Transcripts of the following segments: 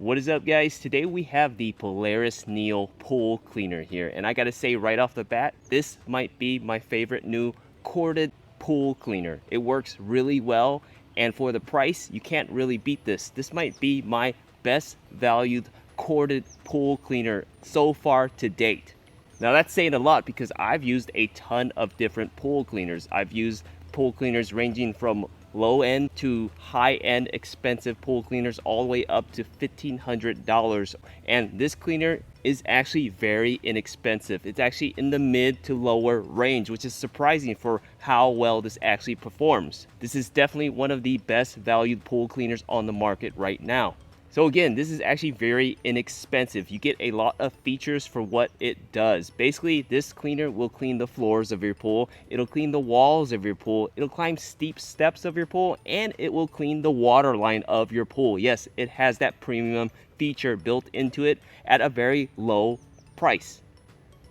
What is up, guys? Today we have the Polaris Neo pool cleaner here, and I gotta say right off the bat, this might be my favorite new corded pool cleaner. It works really well, and for the price, you can't really beat this. This might be my best valued corded pool cleaner so far to date. Now that's saying a lot because I've used a ton of different pool cleaners. I've used pool cleaners ranging from low end to high end expensive pool cleaners all the way up to $1,500, and this cleaner is actually very inexpensive. It's actually in the mid to lower range, which is surprising for how well this actually performs. This is definitely one of the best valued pool cleaners on the market right now. So again, this is actually very inexpensive. You get a lot of features for what it does. Basically, this cleaner will clean the floors of your pool. It'll clean the walls of your pool. It'll climb steep steps of your pool, and it will clean the water line of your pool. Yes, it has that premium feature built into it at a very low price.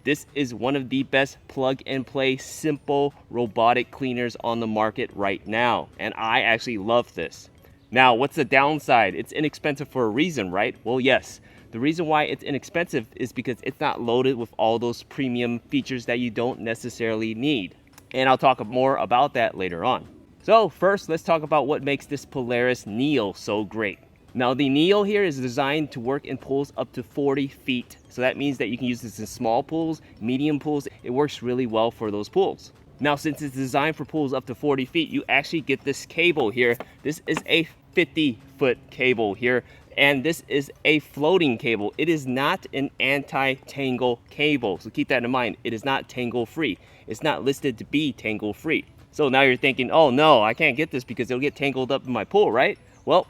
This is one of the best plug and play simple robotic cleaners on the market right now, and I actually love this. Now, what's the downside? It's inexpensive for a reason, right? Well, yes. The reason why it's inexpensive is because it's not loaded with all those premium features that you don't necessarily need. And I'll talk more about that later on. So first, let's talk about what makes this Polaris Neo so great. Now, the Neo here is designed to work in pools up to 40 feet. So that means that you can use this in small pools, medium pools. It works really well for those pools. Now, since it's designed for pools up to 40 feet, you actually get this cable here. This is a 50-foot cable here, and this is a floating cable. It is not an anti-tangle cable, so keep that in mind. It is not tangle free. It's not listed to be tangle free. So now you're thinking, oh no, I can't get this because it'll get tangled up in my pool, right? Well,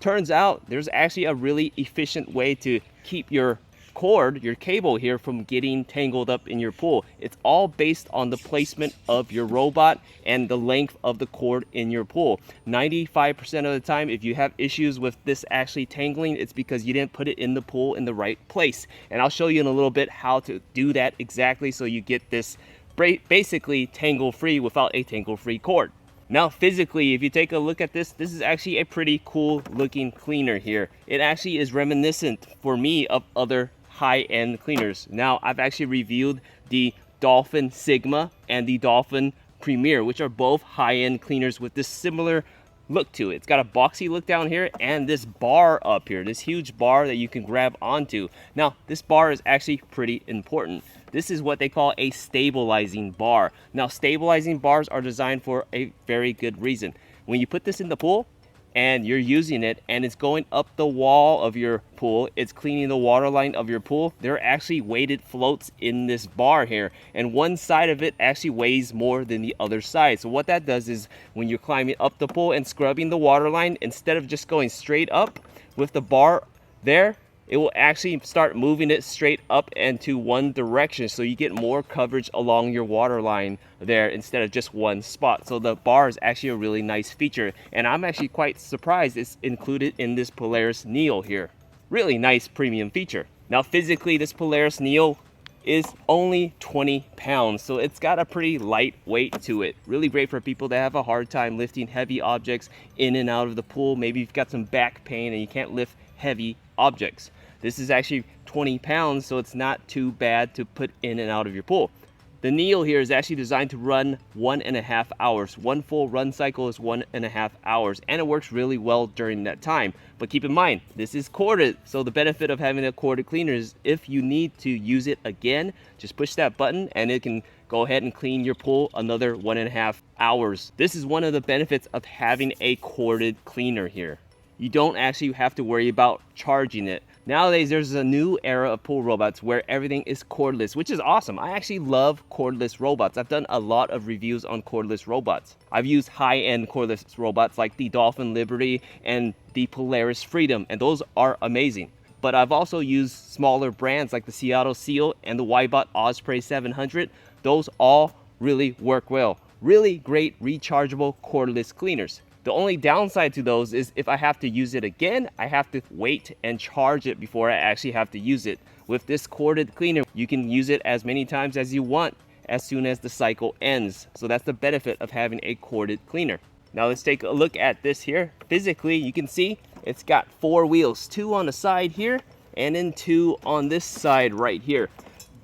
turns out there's actually a really efficient way to keep your cord, your cable here, from getting tangled up in your pool. It's all based on the placement of your robot and the length of the cord in your pool. 95% of the time, if you have issues with this actually tangling, it's because you didn't put it in the pool in the right place. And I'll show you in a little bit how to do that exactly so you get this basically tangle free without a tangle free cord. Now, physically, if you take a look at this is actually a pretty cool looking cleaner here. It actually is reminiscent for me of other high-end cleaners. Now, I've actually reviewed the Dolphin Sigma and the Dolphin Premier, which are both high-end cleaners with this similar look to it. It's got a boxy look down here and this bar up here, this huge bar that you can grab onto. Now, this bar is actually pretty important. This is what they call a stabilizing bar. Now, stabilizing bars are designed for a very good reason. When you put this in the pool and you're using it and it's going up the wall of your pool, it's cleaning the water line of your pool, there are actually weighted floats in this bar here, and one side of it actually weighs more than the other side. So what that does is when you're climbing up the pool and scrubbing the water line, instead of just going straight up with the bar there, it will actually start moving it straight up and to one direction, so you get more coverage along your water line there instead of just one spot. So the bar is actually a really nice feature, and I'm actually quite surprised it's included in this Polaris Neo here. Really nice premium feature. Now, physically, this Polaris Neo is only 20 pounds, so it's got a pretty light weight to it. Really great for people that have a hard time lifting heavy objects in and out of the pool. Maybe you've got some back pain and you can't lift heavy objects. This is actually 20 pounds, so it's not too bad to put in and out of your pool. The Neo here is actually designed to run 1.5 hours. One full run cycle is 1.5 hours, and it works really well during that time. But keep in mind, this is corded, so the benefit of having a corded cleaner is if you need to use it again, just push that button and it can go ahead and clean your pool another 1.5 hours. This is one of the benefits of having a corded cleaner here. You don't actually have to worry about charging it. Nowadays, there's a new era of pool robots where everything is cordless, which is awesome. I actually love cordless robots. I've done a lot of reviews on cordless robots. I've used high-end cordless robots like the Dolphin Liberty and the Polaris Freedom, and those are amazing. But I've also used smaller brands like the Seattle Seal and the Wybot Osprey 700. Those all really work well. Really great rechargeable cordless cleaners. The only downside to those is if I have to use it again, I have to wait and charge it before I actually have to use it. With this corded cleaner, you can use it as many times as you want as soon as the cycle ends. So that's the benefit of having a corded cleaner. Now let's take a look at this here. Physically, you can see It's got 4 wheels, 2 on the side here and then 2 on this side right here.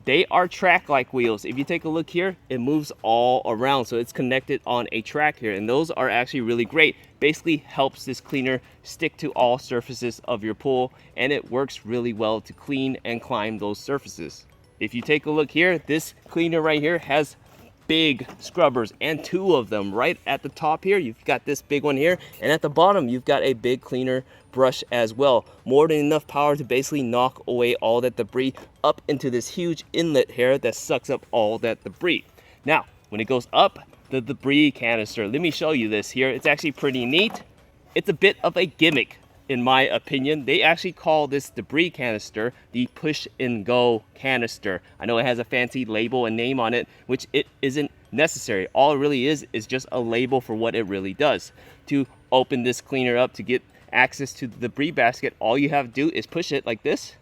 They are track-like wheels. If you take a look here, it moves all around, so it's connected on a track here, and those are actually really great. Basically helps this cleaner stick to all surfaces of your pool, and it works really well to clean and climb those surfaces. If you take a look here, this cleaner right here has big scrubbers, and 2 of them right at the top here. You've got this big one here, and at the bottom you've got a big cleaner brush as well. More than enough power to basically knock away all that debris up into this huge inlet here that sucks up all that debris. Now when it goes up the debris canister, let me show you this here. It's actually pretty neat. It's a bit of a gimmick in my opinion. They actually call this debris canister the push and go canister. I know it has a fancy label and name on it, which it isn't necessary. All it really is just a label for what it really does. To open this cleaner up to get access to the debris basket, all you have to do is push it like this.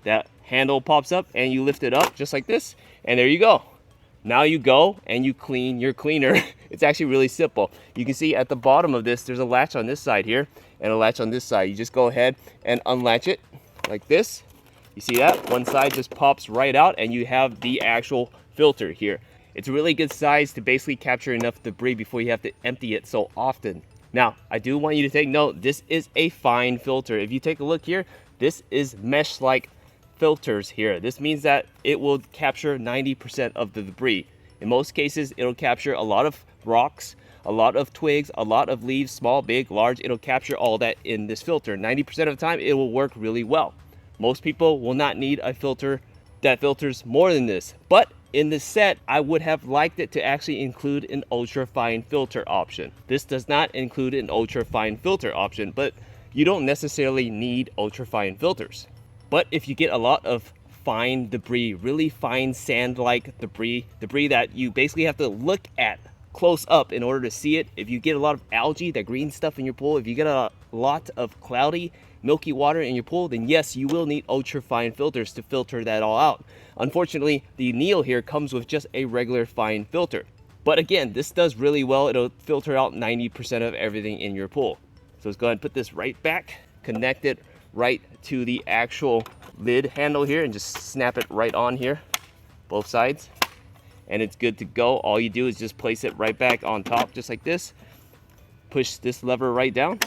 That handle pops up and you lift it up just like this, and there you go. Now you go and you clean your cleaner. It's actually really simple. You can see at the bottom of this, there's a latch on this side here and a latch on this side. You just go ahead and unlatch it like this. You see that? One side just pops right out and you have the actual filter here. It's a really good size to basically capture enough debris before you have to empty it so often. Now, I do want you to take note, this is a fine filter. If you take a look here, this is mesh-like filters here. This means that it will capture 90% of the debris. In most cases, it'll capture a lot of rocks, a lot of twigs, a lot of leaves, small, big, large. It'll capture all that in this filter. 90% of the time, it will work really well. Most people will not need a filter that filters more than this. But in this set, I would have liked it to actually include an ultra fine filter option. This does not include an ultra fine filter option, but you don't necessarily need ultra fine filters. But if you get a lot of fine debris, really fine sand-like debris that you basically have to look at close up in order to see it. If you get a lot of algae, that green stuff in your pool, if you get a lot of cloudy, milky water in your pool, then yes, you will need ultra fine filters to filter that all out. Unfortunately, the Neo here comes with just a regular fine filter. But again, this does really well. It'll filter out 90% of everything in your pool. So let's go ahead and put this right back, connect it right to the actual lid handle here, and just snap it right on here, both sides, and it's good to go. All you do is just place it right back on top just like this, push this lever right down,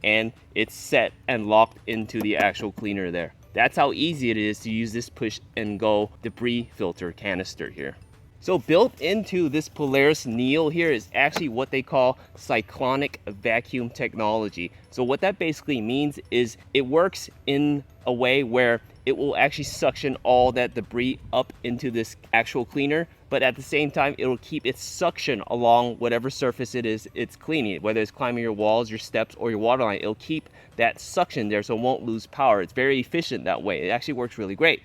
and it's set and locked into the actual cleaner there. That's how easy it is to use this push and go debris filter canister here. So built into this Polaris Neo here is actually what they call cyclonic vacuum technology. So what that basically means is it works in a way where it will actually suction all that debris up into this actual cleaner, but at the same time it'll keep its suction along whatever surface it is it's cleaning, whether it's climbing your walls, your steps, or your waterline. It'll keep that suction there so it won't lose power. It's very efficient that way. It actually works really great.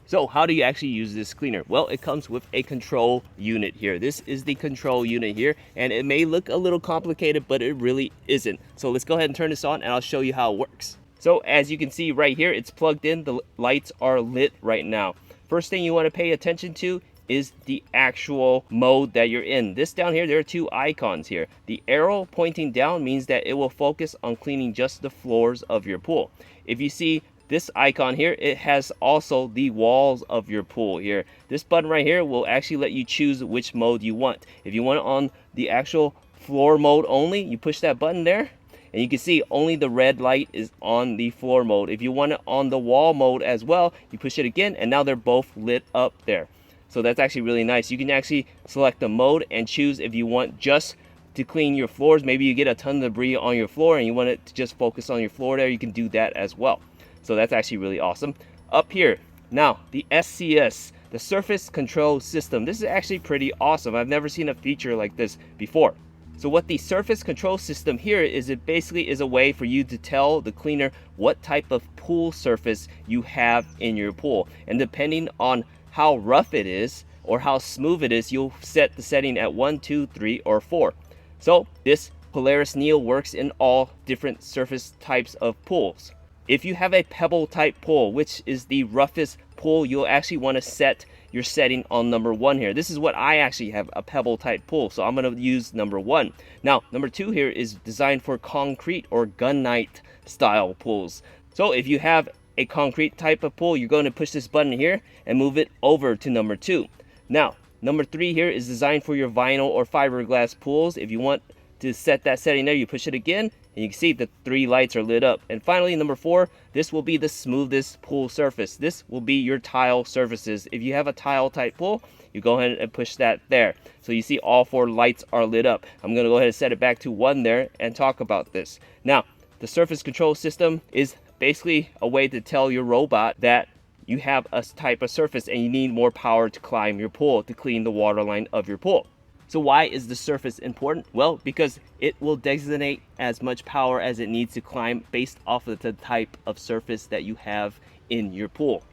So how do you actually use this cleaner? Well, it comes with a control unit here. This is the control unit here, and it may look a little complicated, but it really isn't. So let's go ahead and turn this on and I'll show you how it works. So as you can see right here, it's plugged in. The lights are lit right now. First thing you want to pay attention to is the actual mode that you're in. This down here, there are 2 icons here. The arrow pointing down means that it will focus on cleaning just the floors of your pool. If you see this icon here, it has also the walls of your pool here. This button right here will actually let you choose which mode you want. If you want it on the actual floor mode only, you push that button there, and you can see only the red light is on the floor mode. If you want it on the wall mode as well, you push it again, and now they're both lit up there. So that's actually really nice. You can actually select the mode and choose if you want just to clean your floors. Maybe you get a ton of debris on your floor and you want it to just focus on your floor there. You can do that as well. So that's actually really awesome. Up here, now the SCS, the Surface Control System. This is actually pretty awesome. I've never seen a feature like this before. So what the Surface Control System here is, it basically is a way for you to tell the cleaner what type of pool surface you have in your pool. And depending on how rough it is or how smooth it is, you'll set the setting at 1, 2, 3, or 4. So this Polaris Neo works in all different surface types of pools. If you have a pebble type pool, which is the roughest pool, you'll actually want to set your setting on number 1 here. This is what I actually have, a pebble type pool, so I'm going to use number 1. Now number 2 here is designed for concrete or gunite style pools. So if you have a concrete type of pool, you're going to push this button here and move it over to number 2. Now number 3 here is designed for your vinyl or fiberglass pools. If you want to set that setting there, you push it again and you can see the 3 lights are lit up. And finally, number 4, this will be the smoothest pool surface. This will be your tile surfaces. If you have a tile type pool, you go ahead and push that there. So you see all 4 lights are lit up. I'm going to go ahead and set it back to 1 there and talk about this. Now, the surface control system is basically a way to tell your robot that you have a type of surface and you need more power to climb your pool to clean the waterline of your pool. So why is the surface important? Well, because it will designate as much power as it needs to climb based off of the type of surface that you have in your pool.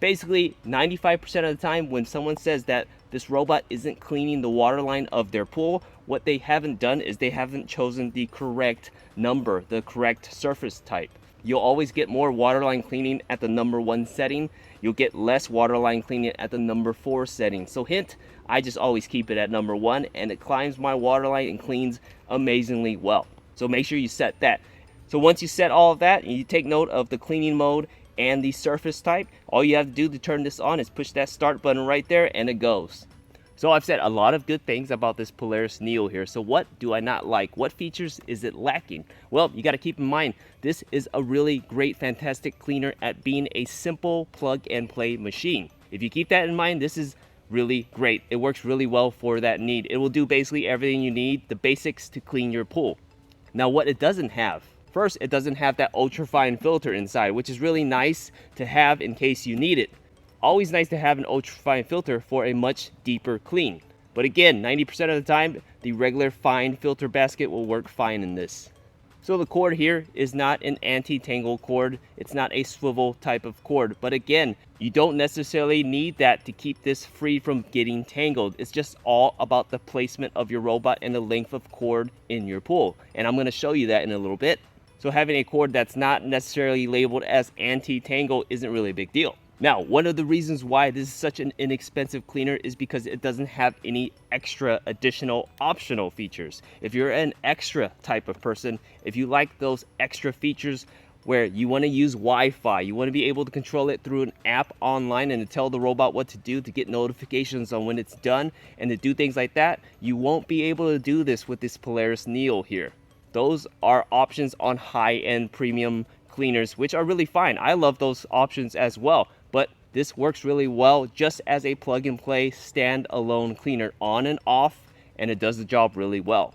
Basically, 95% of the time when someone says that this robot isn't cleaning the waterline of their pool, what they haven't done is they haven't chosen the correct number, the correct surface type. You'll always get more waterline cleaning at the number 1 setting. You'll get less waterline cleaning at the number 4 setting. So hint, I just always keep it at number 1 and it climbs my waterline and cleans amazingly well. So make sure you set that. So once you set all of that, you take note of the cleaning mode and the surface type, all you have to do to turn this on is push that start button right there and it goes. So I've said a lot of good things about this Polaris Neo here. So what do I not like? What features is it lacking? Well, you got to keep in mind, this is a really great, fantastic cleaner at being a simple plug and play machine. If you keep that in mind, this is really great. It works really well for that need. It will do basically everything you need, the basics to clean your pool. Now what it doesn't have, first, it doesn't have that ultrafine filter inside, which is really nice to have in case you need it. Always nice to have an ultrafine filter for a much deeper clean. But again, 90% of the time, the regular fine filter basket will work fine in this. So the cord here is not an anti-tangle cord. It's not a swivel type of cord. But again, you don't necessarily need that to keep this free from getting tangled. It's just all about the placement of your robot and the length of cord in your pool. And I'm going to show you that in a little bit. So having a cord that's not necessarily labeled as anti-tangle isn't really a big deal. Now, one of the reasons why this is such an inexpensive cleaner is because it doesn't have any extra additional optional features. If you're an extra type of person, if you like those extra features where you want to use Wi-Fi, you want to be able to control it through an app online and to tell the robot what to do, to get notifications on when it's done and to do things like that, you won't be able to do this with this Polaris Neo here. Those are options on high-end premium cleaners, which are really fine. I love those options as well. But this works really well just as a plug-and-play stand-alone cleaner, on and off, and it does the job really well.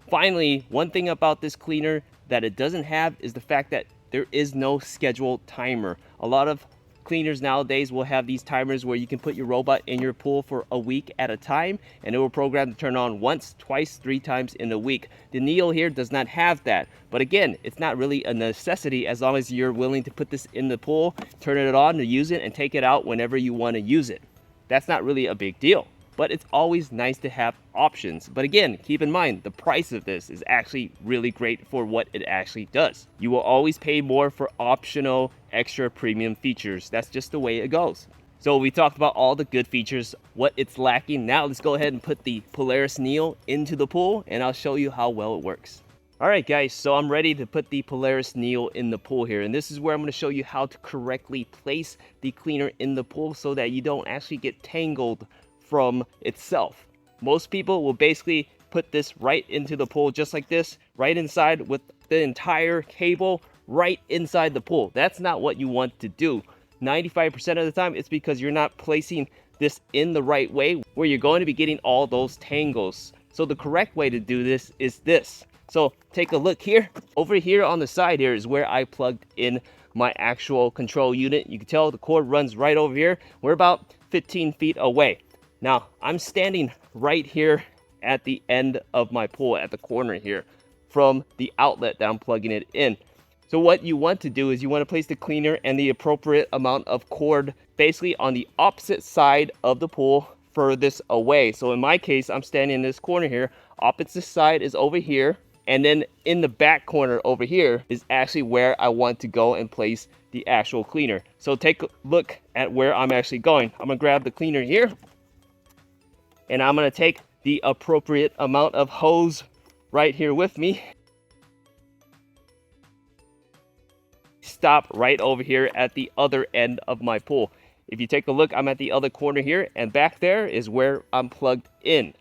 Finally, one thing about this cleaner that it doesn't have is the fact that there is no scheduled timer. A lot of cleaners nowadays will have these timers where you can put your robot in your pool for a week at a time and it will program to turn on once, twice, 3 times in a week. The Neo here does not have that. But again, it's not really a necessity as long as you're willing to put this in the pool, turn it on to use it, and take it out whenever you want to use it. That's not really a big deal. But it's always nice to have options. But again, keep in mind, the price of this is actually really great for what it actually does. You will always pay more for optional extra premium features. That's just the way it goes. So we talked about all the good features, what it's lacking. Now let's go ahead and put the Polaris Neo into the pool and I'll show you how well it works. Alright guys, so I'm ready to put the Polaris Neo in the pool here, and this is where I'm going to show you how to correctly place the cleaner in the pool so that you don't actually get tangled from itself. Most people will basically put this right into the pool just like this, right inside with the entire cable right inside the pool. That's not what you want to do. 95% of the time it's because you're not placing this in the right way where you're going to be getting all those tangles. So the correct way to do this is this. So take a look here. Over here on the side here is where I plugged in my actual control unit. You can tell the cord runs right over here. We're about 15 feet away. Now, I'm standing right here at the end of my pool, at the corner here, from the outlet that I'm plugging it in. So what you want to do is you want to place the cleaner and the appropriate amount of cord basically on the opposite side of the pool, furthest away. So in my case, I'm standing in this corner here. Opposite side is over here, And then in the back corner over here is actually where I want to go and place the actual cleaner. So take a look at where I'm actually going. I'm gonna grab the cleaner here, and I'm gonna take the appropriate amount of hose right here with me. Stop right over here at the other end of my pool. If you take a look, I'm at the other corner here, and back there is where I'm plugged in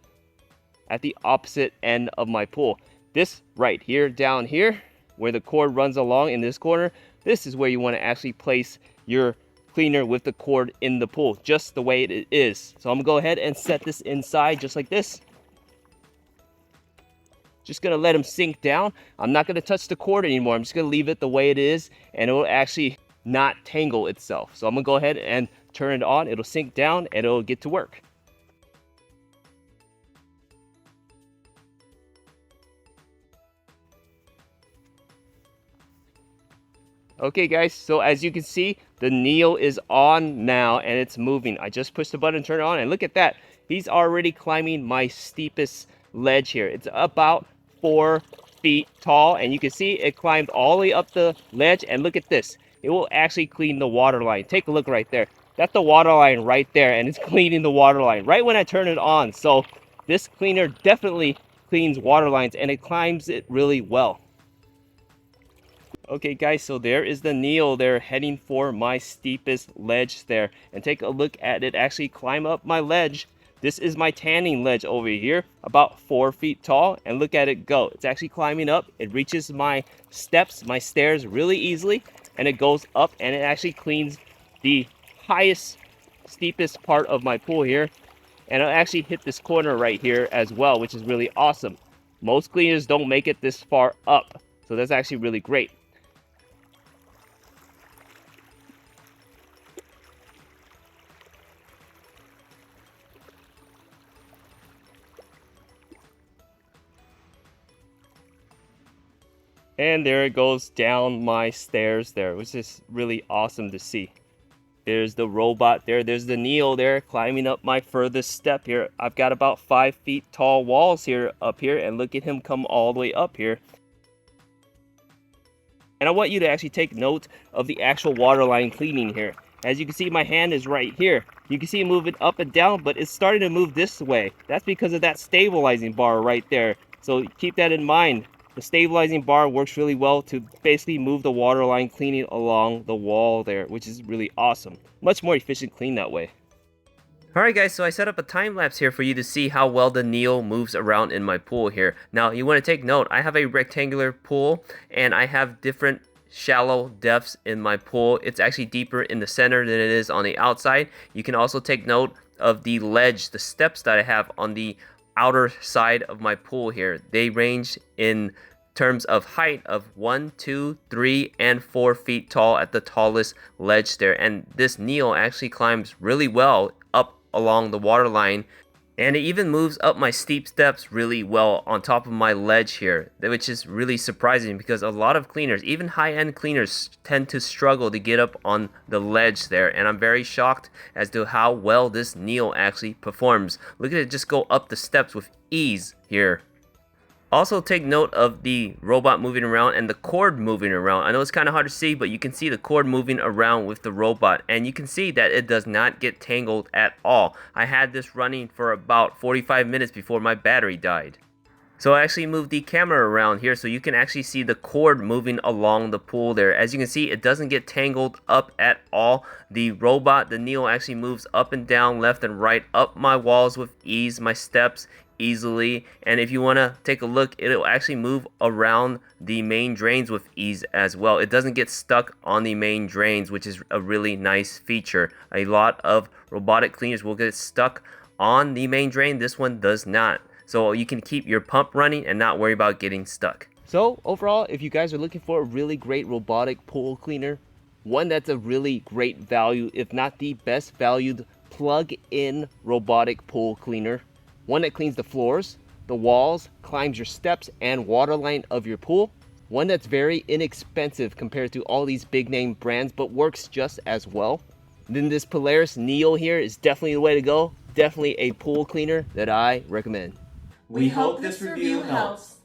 at the opposite end of my pool. This right here, down here, where the cord runs along in this corner, this is where you want to actually place your cleaner with the cord in the pool, just the way it is. So I'm gonna go ahead and set this inside just like this. Just gonna let them sink down. I'm not gonna touch the cord anymore. I'm just gonna leave it the way it is, and it will actually not tangle itself. So I'm gonna go ahead and turn it on. It'll sink down and it'll get to work. Okay guys, so as you can see, the Neo is on now and it's moving. I just pushed the button, turn it on, and look at that. He's already climbing my steepest ledge here. It's about 4 feet tall, and you can see it climbed all the way up the ledge, and look at this. It will actually clean the water line. Take a look right there. That's the water line right there, and it's cleaning the water line right when I turn it on. So this cleaner definitely cleans water lines, and it climbs it really well. Okay guys, so there is the Neo there heading for my steepest ledge there. And take a look at it actually climb up my ledge. This is my tanning ledge over here, about 4 feet tall, and look at it go. It's actually climbing up. It reaches my steps, my stairs really easily, and it goes up and it actually cleans the highest, steepest part of my pool here. And it'll actually hit this corner right here as well, which is really awesome. Most cleaners don't make it this far up, so that's actually really great. And there it goes down my stairs there, which is really awesome to see. There's the robot there. There's the Neo there climbing up my furthest step here. I've got about 5 feet tall walls here up here, and look at him come all the way up here. And I want you to actually take note of the actual water line cleaning here. As you can see, my hand is right here. You can see it moving up and down, but it's starting to move this way. That's because of that stabilizing bar right there. So keep that in mind. The stabilizing bar works really well to basically move the water line cleaning along the wall there, which is really awesome. Much more efficient clean that way. Alright guys, so I set up a time lapse here for you to see how well the Neo moves around in my pool here. Now you want to take note, I have a rectangular pool and I have different shallow depths in my pool. It's actually deeper in the center than it is on the outside. You can also take note of the ledge, the steps that I have on the outer side of my pool here. They range in terms of height of 1, 2, 3, and 4 feet tall at the tallest ledge there. And this Neo actually climbs really well up along the water line, and it even moves up my steep steps really well on top of my ledge here, which is really surprising because a lot of cleaners, even high-end cleaners, tend to struggle to get up on the ledge there, and I'm very shocked as to how well this Neo actually performs. Look at it just go up the steps with ease here. Also take note of the robot moving around and the cord moving around. I know it's kind of hard to see, but you can see the cord moving around with the robot, and you can see that it does not get tangled at all. I had this running for about 45 minutes before my battery died. So I actually moved the camera around here so you can actually see the cord moving along the pool there. As you can see, it doesn't get tangled up at all. The robot, the Neo, actually moves up and down, left and right, up my walls with ease, my steps easily. And if you want to take a look, it'll actually move around the main drains with ease as well. It doesn't get stuck on the main drains, which is a really nice feature. A lot of robotic cleaners will get stuck on the main drain. This one does not. So you can keep your pump running and not worry about getting stuck. So overall, if you guys are looking for a really great robotic pool cleaner, one that's a really great value, if not the best valued plug-in robotic pool cleaner, one that cleans the floors, the walls, climbs your steps and water line of your pool, one that's very inexpensive compared to all these big name brands but works just as well, then this Polaris Neo here is definitely the way to go. Definitely a pool cleaner that I recommend. We hope this review helps.